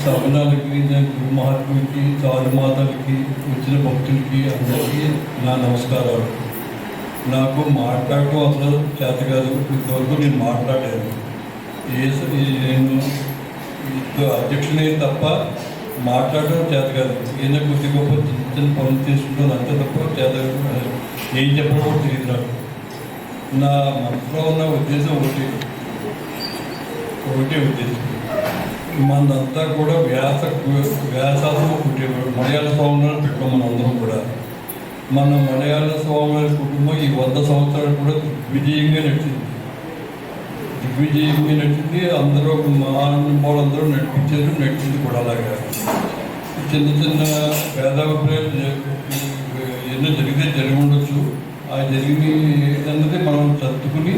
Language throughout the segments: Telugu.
సవనాలకి, గురు మహాత్ములకి, సాధుమాతలకి, వచ్చిన భక్తులకి అందరికీ నా నమస్కారాలు. నాకు మాట్లాడటం అసలు చేత కాదు. ఇంతవరకు నేను మాట్లాడాను. నేను అధ్యక్షులే తప్ప మాట్లాడడం చేత కాదు. ఏదైనా కొద్ది గొప్ప చిన్న చిన్న పనులు చేసుకుంటాను అంతే తప్ప చేత ఏం చెప్పడం కూడా తెలియదు నాకు. నా మనసులో ఉన్న ఉద్దేశం ఒకటే ఉద్దేశం. మనంతా కూడా వ్యాసాలు కుటుంబం మలయాళ స్వామివారిని పెట్టాం. మనందరం కూడా మన మలయాళ స్వామివారి కుటుంబం ఈ 100 సంవత్సరాలు కూడా దిగ్విజయంగా నడిచింది. అందరూ మహానుభావులందరూ నడిచింది కూడా. అలాగా చిన్న చిన్న భేదాభిప్రాయాలు ఎన్నో జరిగి ఉండొచ్చు. ఆ జరిగినది మనం సర్దుకుని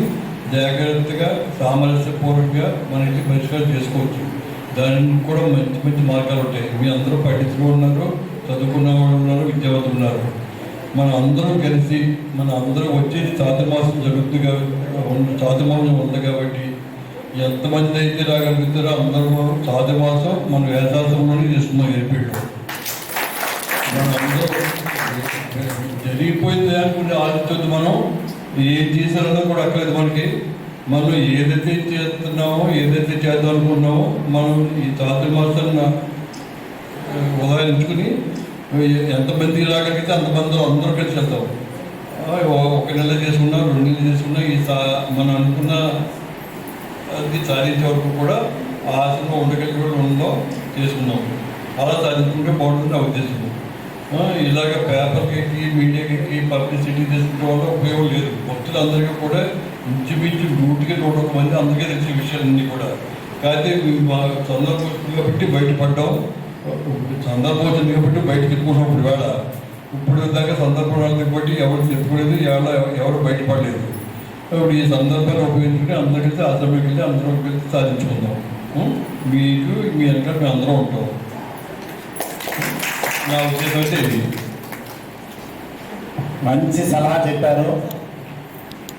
జాగ్రత్తగా సామరస్యపూర్వకంగా మన ఇంటి పరిష్కారం చేసుకోవచ్చు. దానికి కూడా మంచి మంచి మార్గాలు ఉంటాయి. మీ అందరూ పండితులు ఉన్నారు, చదువుకున్న వాళ్ళు ఉన్నారు, విద్యావంతులు ఉన్నారు. మనం అందరం కలిసి వచ్చేది చాతుర్మాసం జరుగుతుంది. చాతుర్మాసం ఉంది కాబట్టి ఎంతమంది అయితే రాగలుగుతారో అందరూ చాతుర్మాసం మన వేదాంతంలోనే చేస్తున్నాం. ఏర్పేయడం మనం అందరూ జరిగిపోయింది అనుకుంటే ఆలోచించద్దు. మనం ఏం చేశారో కూడా అక్కలేదు మనకి. మనం ఏదైతే చేస్తున్నామో, ఏదైతే చేద్దాం అనుకున్నామో మనం ఈ చాతుర్మాసాన్ని ఉదాహరించుకుని ఎంతమంది రాగలిగితే అంతమంది అందరూ కలిసి వెళ్తాం. 1 నెల చేసుకున్నా, 2 నెలలు చేసుకున్నా మనం అనుకున్న అది సాధించే వరకు కూడా ఆశలో ఉండగలిగే ఉందో చేసుకున్నాం. అలా సాధించుకుంటే బాగుంటుంది నా ఉద్దేశం. ఇలాగ పేపర్కి, మీడియాకి పబ్లిసిటీ చేసుకునే వల్ల ఉపయోగం లేదు. భక్తులందరికీ కూడా ఇంచుమించు 100 మంది అందరికీ తెలిసిన విషయాలన్నీ కూడా. కాకపోతే సందర్భం కాబట్టి బయటపడ్డాం. సందర్భం వచ్చింది కాబట్టి బయటకు ఎత్తుకున్నప్పుడు వేళ ఇప్పుడు దాకా సందర్భాలు బట్టి ఎవరు చెప్పుకోలేదు, ఎవరు బయటపడలేదు. ఇప్పుడు ఈ సందర్భాన్ని ఉపయోగించుకుని అందరికీ అసెంబ్లీకి వెళ్ళి అందరం కలిసి సాధించుకుందాం. మీకు మీ వెనక మేము అందరం ఉంటాం. నా ఉద్దేశం అయితే ఇది. మంచి సలహా చెప్పారు.